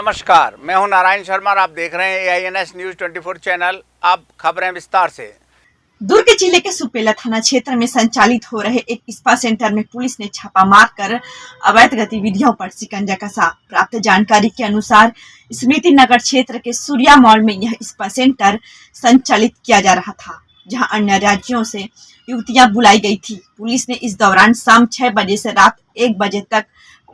नमस्कार, मैं हूं नारायण शर्मा और आप देख रहे हैं AINS न्यूज 24 चैनल। अब खबरें विस्तार से। दुर्ग जिले के सुपेला थाना क्षेत्र में संचालित हो रहे एक स्पा सेंटर में पुलिस ने छापा मारकर अवैध गतिविधियों पर शिकंजा कसा। प्राप्त जानकारी के अनुसार स्मृति नगर क्षेत्र के सूर्या मॉल में यह स्पा सेंटर संचालित किया जा रहा था, जहां अन्य राज्यों से युवतियां बुलाई गई थी। पुलिस ने इस दौरान शाम 6 बजे से रात 1 बजे तक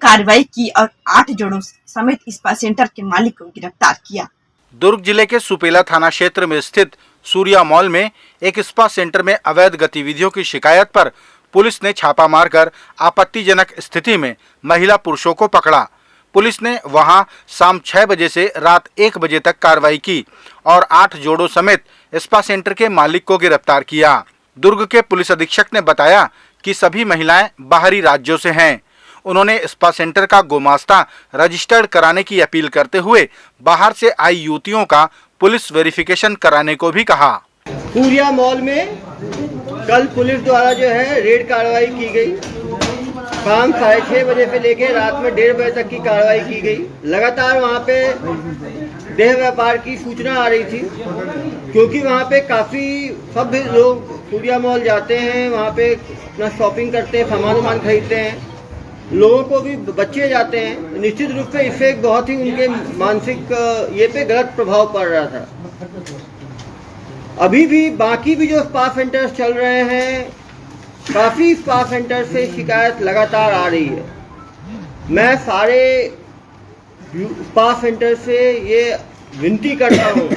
कार्रवाई की और 8 जोड़ों समेत स्पा सेंटर के मालिक को गिरफ्तार किया। दुर्ग जिले के सुपेला थाना क्षेत्र में स्थित सूर्या मॉल में एक स्पा सेंटर में अवैध गतिविधियों की शिकायत पर पुलिस ने छापा मारकर आपत्तिजनक स्थिति में महिला पुरुषों को पकड़ा। पुलिस ने वहां शाम 6 बजे से रात 1 बजे तक कार्रवाई की और 8 जोड़ों समेत स्पा सेंटर के मालिक को गिरफ्तार किया। दुर्ग के पुलिस अधीक्षक ने बताया कि सभी महिलाएं बाहरी राज्यों से हैं। उन्होंने स्पा सेंटर का गुमास्ता रजिस्टर्ड कराने की अपील करते हुए बाहर से आई युवतियों का पुलिस वेरिफिकेशन कराने को भी कहा। सूर्या मॉल में कल पुलिस द्वारा जो है रेड कार्रवाई की गई। शाम 6:30 बजे से लेकर रात में 1:30 बजे तक की कार्रवाई की गई। लगातार वहाँ पे देह व्यापार की सूचना आ रही थी, क्योंकि वहाँ पे काफ़ी सब लोग सूर्या मॉल जाते हैं, वहाँ पे अपना शॉपिंग करते हैं, सामान खरीदते हैं। लोगों को भी बच्चे जाते हैं। निश्चित रूप से इससे एक बहुत ही उनके मानसिक ये पे गलत प्रभाव पड़ रहा था। अभी भी बाकी भी जो स्पा सेंटर्स चल रहे हैं, काफ़ी स्पा सेंटर से शिकायत लगातार आ रही है। मैं सारे स्पा सेंटर से ये विनती करता हूँ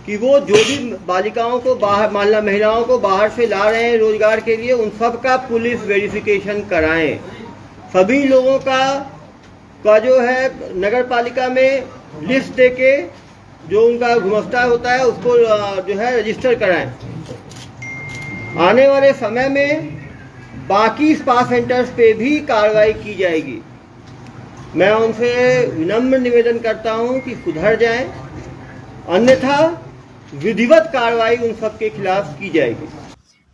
कि वो जो भी बालिकाओं को बाहर महिलाओं को बाहर से ला रहे हैं रोजगार के लिए, उन सब का पुलिस वेरिफिकेशन कराएं। सभी लोगों का जो है नगर पालिका में लिस्ट देके जो उनका गुमास्ता होता है उसको जो है रजिस्टर कराएं। आने वाले समय में बाकी स्पा सेंटर्स पे भी कार्रवाई की जाएगी। मैं उनसे विनम्र निवेदन करता हूं कि सुधर जाएं, अन्यथा विधिवत कार्रवाई उन सब के खिलाफ की जाएगी।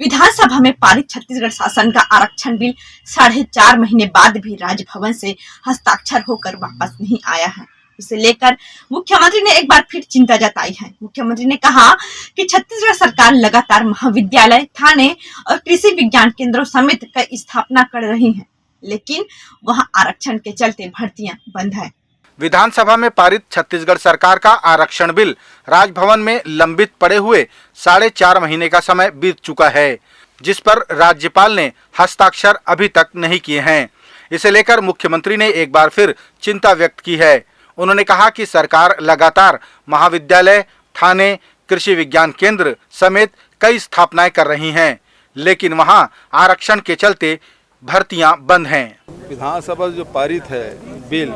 विधानसभा में पारित छत्तीसगढ़ शासन का आरक्षण बिल 4.5 महीने बाद भी राजभवन से हस्ताक्षर होकर वापस नहीं आया है। इसे लेकर मुख्यमंत्री ने एक बार फिर चिंता जताई है। मुख्यमंत्री ने कहा कि छत्तीसगढ़ सरकार लगातार महाविद्यालय, थाने और कृषि विज्ञान केंद्रों समेत कई स्थापना कर रही है, लेकिन वहां आरक्षण के चलते भर्तियां बंद है। विधानसभा में पारित छत्तीसगढ़ सरकार का आरक्षण बिल राजभवन में लंबित पड़े हुए 4.5 महीने का समय बीत चुका है, जिस पर राज्यपाल ने हस्ताक्षर अभी तक नहीं किए हैं। इसे लेकर मुख्यमंत्री ने एक बार फिर चिंता व्यक्त की है। उन्होंने कहा कि सरकार लगातार महाविद्यालय, थाने, कृषि विज्ञान केंद्र समेत कई स्थापनाएं कर रही हैं, लेकिन वहां आरक्षण के चलते भर्तियां बंद हैं। विधानसभा जो पारित है बिल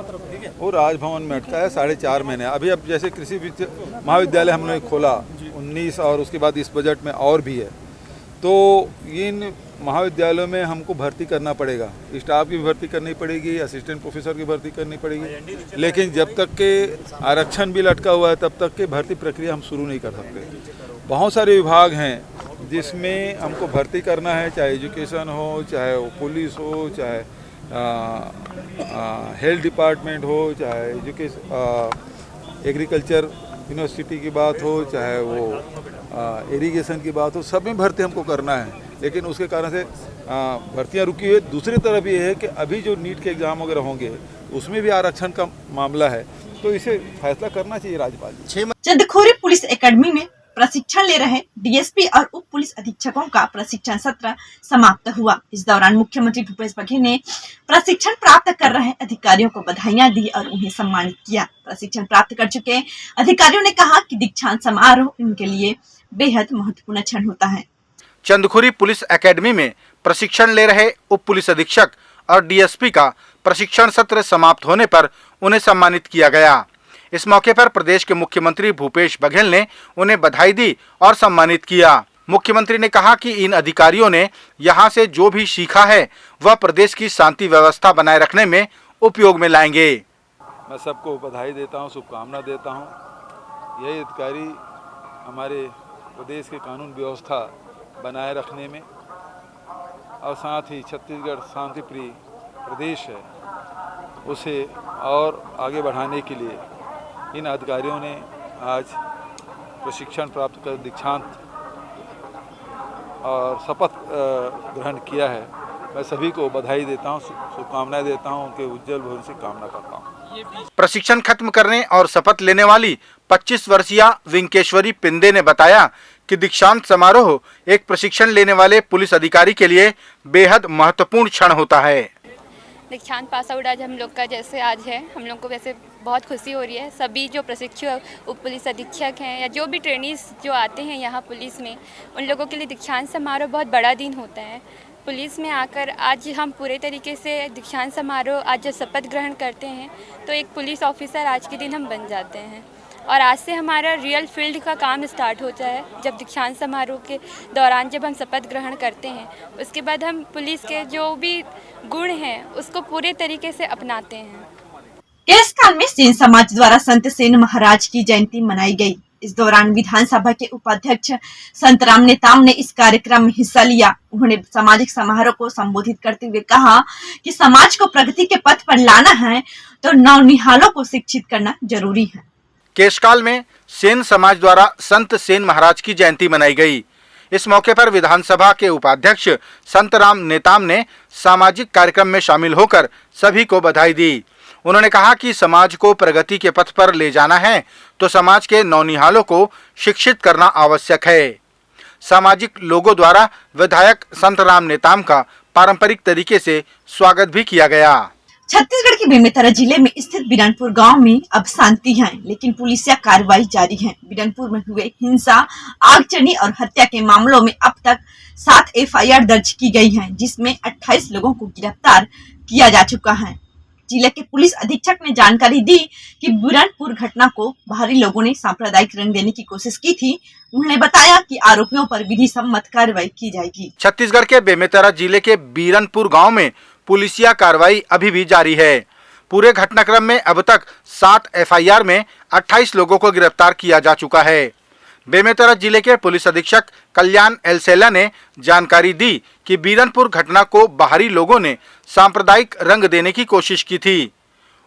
वो राजभवन में अटका है 4.5 महीने। अभी अब जैसे कृषि महाविद्यालय हमने खोला 19 और उसके बाद इस बजट में और भी है, तो इन महाविद्यालयों में हमको भर्ती करना पड़ेगा, स्टाफ की भर्ती करनी पड़ेगी, असिस्टेंट प्रोफेसर की भर्ती करनी पड़ेगी। लेकिन जब तक के आरक्षण बिल अटका हुआ है तब तक के भर्ती प्रक्रिया हम शुरू नहीं कर सकते। बहुत सारे विभाग हैं जिसमें हमको भर्ती करना है, चाहे एजुकेशन हो, चाहे वो पुलिस हो, चाहे हेल्थ डिपार्टमेंट हो, चाहे एग्रीकल्चर यूनिवर्सिटी की बात हो, चाहे वो इरिगेशन की बात हो, सब में भर्ती हमको करना है। लेकिन उसके कारण से भर्तियां रुकी हुई। दूसरी तरफ ये है कि अभी जो नीट के एग्ज़ाम वगैरह होंगे उसमें भी आरक्षण का मामला है, तो इसे फैसला करना चाहिए राज्यपाल जी। चंदखोरी पुलिस एकेडमी में प्रशिक्षण ले रहे डीएसपी और उप पुलिस अधीक्षकों का प्रशिक्षण सत्र समाप्त हुआ। इस दौरान मुख्यमंत्री भूपेश बघेल ने प्रशिक्षण प्राप्त कर रहे अधिकारियों को बधाइयां दी और उन्हें सम्मानित किया। प्रशिक्षण प्राप्त कर चुके अधिकारियों ने कहा कि दीक्षांत समारोह उनके लिए बेहद महत्वपूर्ण क्षण होता है। चंदखुरी पुलिस एकेडमी में प्रशिक्षण ले रहे उप पुलिस अधीक्षक और डीएसपी का प्रशिक्षण सत्र समाप्त होने पर उन्हें सम्मानित किया गया। इस मौके पर प्रदेश के मुख्यमंत्री भूपेश बघेल ने उन्हें बधाई दी और सम्मानित किया। मुख्यमंत्री ने कहा कि इन अधिकारियों ने यहां से जो भी सीखा है वह प्रदेश की शांति व्यवस्था बनाए रखने में उपयोग में लाएंगे। मैं सबको बधाई देता हूं, शुभकामना देता हूं। यही अधिकारी हमारे प्रदेश की कानून व्यवस्था बनाए रखने में और साथ ही छत्तीसगढ़ शांति प्रिय प्रदेश है उसे और आगे बढ़ाने के लिए इन अधिकारियों ने आज प्रशिक्षण प्राप्त कर दीक्षांत और शपथ ग्रहण किया है। मैं सभी को बधाई देता हूँ, शुभकामनाएं देता हूँ, उनके उज्जवल भविष्य की कामना करता हूँ। प्रशिक्षण खत्म करने और शपथ लेने वाली 25 वर्षीय विंकेश्वरी पिंदे ने बताया कि दीक्षांत समारोह एक प्रशिक्षण लेने वाले पुलिस अधिकारी के लिए बेहद महत्वपूर्ण क्षण होता है। दीक्षांत पास आउट आज हम लोग का जैसे आज है, हम लोग को वैसे बहुत खुशी हो रही है। सभी जो प्रशिक्षु उप पुलिस अधीक्षक हैं या जो भी ट्रेनीज जो आते हैं यहाँ पुलिस में, उन लोगों के लिए दीक्षांत समारोह बहुत बड़ा दिन होता है। पुलिस में आकर आज हम पूरे तरीके से दीक्षांत समारोह आज जब शपथ ग्रहण करते हैं तो एक पुलिस ऑफिसर आज के दिन हम बन जाते हैं और आज से हमारा रियल फील्ड का काम स्टार्ट होता है। जब दीक्षांत समारोह के दौरान जब हम शपथ ग्रहण करते हैं उसके बाद हम पुलिस के जो भी गुण हैं उसको पूरे तरीके से अपनाते हैं। केस काल में सेन समाज द्वारा संत सेन महाराज की जयंती मनाई गई। इस दौरान विधानसभा के उपाध्यक्ष संतराम नेताम ने इस कार्यक्रम में हिस्सा लिया। उन्होंने सामाजिक समारोह को संबोधित करते हुए कहा कि समाज को प्रगति के पथ पर लाना है तो नौनिहालों को शिक्षित करना जरूरी है। केशकाल में सेन समाज द्वारा संत सेन महाराज की जयंती मनाई गई। इस मौके पर विधानसभा के उपाध्यक्ष संतराम नेताम ने सामाजिक कार्यक्रम में शामिल होकर सभी को बधाई दी। उन्होंने कहा कि समाज को प्रगति के पथ पर ले जाना है तो समाज के नौनिहालों को शिक्षित करना आवश्यक है। सामाजिक लोगों द्वारा विधायक संतराम नेताम का पारंपरिक तरीके से स्वागत भी किया गया। छत्तीसगढ़ के बेमेतरा जिले में स्थित बिरनपुर गांव में अब शांति है, लेकिन पुलिसिया कार्रवाई जारी है। बिरनपुर में हुए हिंसा, आगजनी और हत्या के मामलों में अब तक 7 एफआईआर दर्ज की गई हैं, जिसमें 28 लोगों को गिरफ्तार किया जा चुका है। जिले के पुलिस अधीक्षक ने जानकारी दी कि बिरनपुर घटना को बाहरी लोगों ने सांप्रदायिक रंग देने की कोशिश की थी। उन्होंने बताया कि आरोपियों पर विधि सम्मत कार्रवाई की जाएगी। छत्तीसगढ़ के बेमेतरा जिले के बिरनपुर गांव में पुलिसिया कार्रवाई अभी भी जारी है। पूरे घटनाक्रम में अब तक 7 एफआईआर में 28 लोगों को गिरफ्तार किया जा चुका है। बेमेतरा जिले के पुलिस अधीक्षक कल्याण एलसेला ने जानकारी दी कि बिरनपुर घटना को बाहरी लोगों ने सांप्रदायिक रंग देने की कोशिश की थी।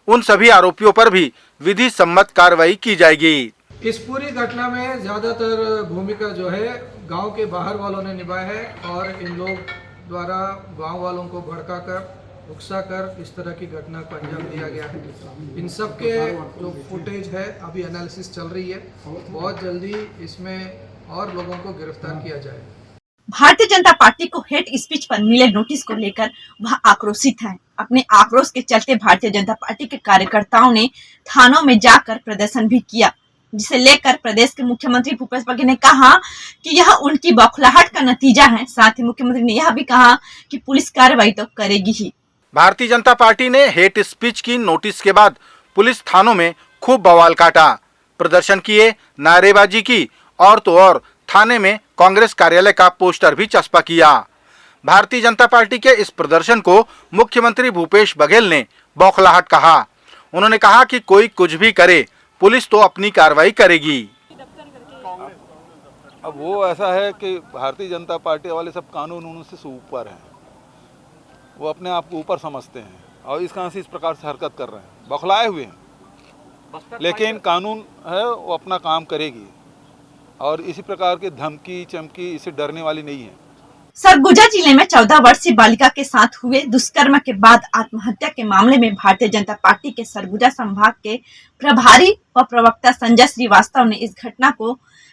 उन सभी आरोपियों पर भी विधि सम्मत कार्रवाई की जाएगी। इस पूरी घटना में ज्यादातर भूमिका जो है गांव के बाहर वालों ने निभाया है और इन लोग द्वारा गांव वालों को भड़काकर उकसाकर इस तरह की घटना को अंजाम दिया गया है। इन सब के जो फुटेज है अभी एनालिसिस चल रही है, बहुत जल्दी इसमें और लोगों को गिरफ्तार किया जाए। भारतीय जनता पार्टी को हेट स्पीच पर मिले नोटिस को लेकर वह आक्रोशित है। अपने आक्रोश के चलते भारतीय जनता पार्टी के कार्यकर्ताओं ने थानों में जाकर प्रदर्शन भी किया, जिसे लेकर प्रदेश के मुख्यमंत्री भूपेश बघेल ने कहा कि यह उनकी बौखलाहट का नतीजा है। साथ ही मुख्यमंत्री ने यह भी कहा कि पुलिस कार्रवाई तो करेगी ही। भारतीय जनता पार्टी ने हेट स्पीच की नोटिस के बाद पुलिस थानों में खूब बवाल काटा, प्रदर्शन किए, नारेबाजी की और तो और थाने में कांग्रेस कार्यालय का पोस्टर भी चस्पा किया। भारतीय जनता पार्टी के इस प्रदर्शन को मुख्यमंत्री भूपेश बघेल ने बौखलाहट कहा। उन्होंने कहा कि कोई कुछ भी करे, पुलिस तो अपनी कार्रवाई करेगी। अब वो ऐसा है कि भारतीय जनता पार्टी वाले सब कानून से ऊपर हैं, वो अपने आप को ऊपर समझते हैं और इस कारण से इस प्रकार से हरकत कर रहे हैं, बौखलाए हुए हैं। लेकिन कानून है वो अपना काम करेगी और इसी प्रकार के धमकी चमकी इससे डरने वाली नहीं है। सरगुजा जिले में 14 वर्षीय बालिका के साथ हुए दुष्कर्म के बाद आत्महत्या के मामले में भारतीय जनता पार्टी के सरगुजा संभाग के प्रभारी व प्रवक्ता संजय श्रीवास्तव ने इस घटना को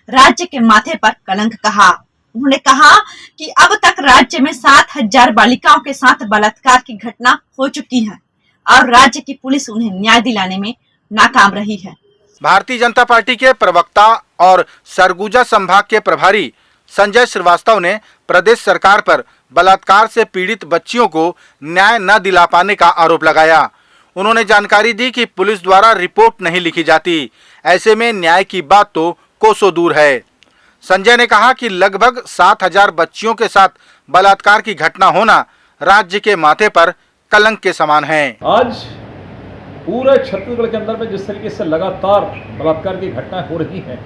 राज्य के माथे पर कलंक कहा। उन्होंने कहा कि अब तक राज्य में 7,000 बालिकाओं के साथ बलात्कार की घटना हो चुकी है और राज्य की पुलिस उन्हें न्याय दिलाने में नाकाम रही है। भारतीय जनता पार्टी के प्रवक्ता और सरगुजा संभाग के प्रभारी संजय श्रीवास्तव ने प्रदेश सरकार पर बलात्कार से पीड़ित बच्चियों को न्याय न दिला पाने का आरोप लगाया। उन्होंने जानकारी दी कि पुलिस द्वारा रिपोर्ट नहीं लिखी जाती, ऐसे में न्याय की बात तो कोसों दूर है। संजय ने कहा कि लगभग 7,000 बच्चियों के साथ बलात्कार की घटना होना राज्य के माथे पर कलंक के समान है। आज पूरे छत्तीसगढ़ के अंदर में जिस तरीके से लगातार बलात्कार की घटनाएं हो रही हैं,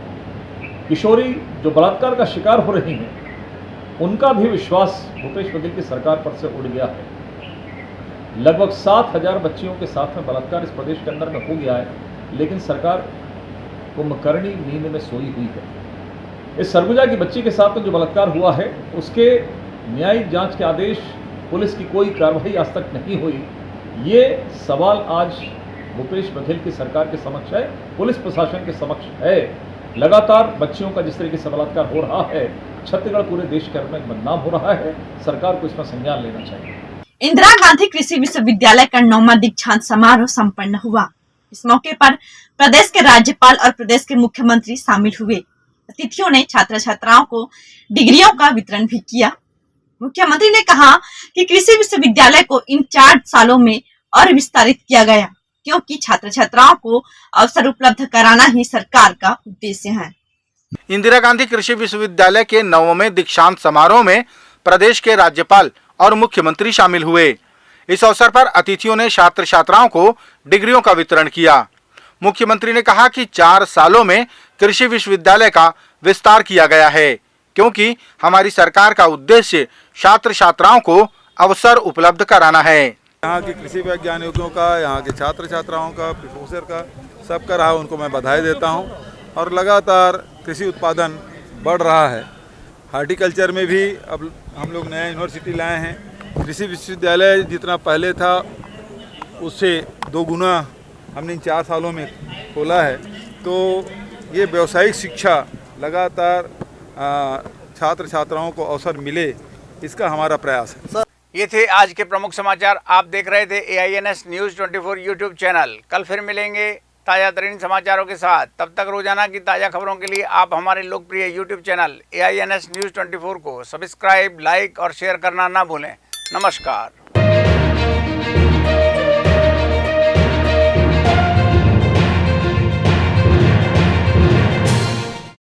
किशोरी जो बलात्कार का शिकार हो रही हैं, उनका भी विश्वास भूपेश बघेल की सरकार पर से उड़ गया है। लगभग 7,000 बच्चियों के साथ में बलात्कार इस प्रदेश के अंदर में हो गया है, लेकिन सरकार कुंभकर्णी नींद में सोई हुई है। इस सरगुजा की बच्ची के साथ जो बलात्कार हुआ है उसके न्यायिक जांच के आदेश, पुलिस की कोई कार्रवाई आज तक नहीं हुई। ये सवाल आज भूपेश बघेल की सरकार के समक्ष है, पुलिस प्रशासन के समक्ष है। लगातार बच्चियों का जिस तरीके से बलात्कार हो रहा है, छत्तीसगढ़ पूरे देश के में बदनाम हो रहा है। सरकार को इसमें संज्ञान लेना चाहिए। इंदिरा गांधी कृषि विश्वविद्यालय का 9वां दीक्षांत समारोह संपन्न हुआ। इस मौके पर प्रदेश के राज्यपाल और प्रदेश के मुख्यमंत्री शामिल हुए। अतिथियों ने छात्र छात्राओं को डिग्रियों का वितरण भी किया। मुख्यमंत्री ने कहा कि कृषि विश्वविद्यालय को इन 4 सालों में और विस्तारित किया गया, क्योंकि छात्र छात्राओं को अवसर उपलब्ध कराना ही सरकार का उद्देश्य है। इंदिरा गांधी कृषि विश्वविद्यालय के 9वें दीक्षांत समारोह में प्रदेश के राज्यपाल और मुख्यमंत्री शामिल हुए। इस अवसर पर अतिथियों ने छात्र छात्राओं को डिग्रियों का वितरण किया। मुख्यमंत्री ने कहा कि 4 सालों में कृषि विश्वविद्यालय का विस्तार किया गया है, क्योंकि हमारी सरकार का उद्देश्य छात्र छात्राओं को अवसर उपलब्ध कराना है। यहाँ के कृषि वैज्ञानिकों का, यहाँ के छात्र छात्राओं का, प्रोफेसर का, सबका रहा, उनको मैं बधाई देता हूँ। और लगातार कृषि उत्पादन बढ़ रहा है। हार्टिकल्चर में भी अब हम लोग नया यूनिवर्सिटी लाए हैं। कृषि विश्वविद्यालय जितना पहले था उससे 2 गुना हमने इन 4 सालों में खोला है। तो ये व्यावसायिक शिक्षा लगातार छात्र छात्राओं को अवसर मिले, इसका हमारा प्रयास है। ये थे आज के प्रमुख समाचार। आप देख रहे थे AINS न्यूज़ 24 यूट्यूब चैनल। कल फिर मिलेंगे ताज़ा तरीन समाचारों के साथ। तब तक रोजाना की ताज़ा खबरों के लिए आप हमारे लोकप्रिय यूट्यूब चैनल AINS न्यूज़ 24 को सब्सक्राइब, लाइक और शेयर करना ना भूलें। नमस्कार।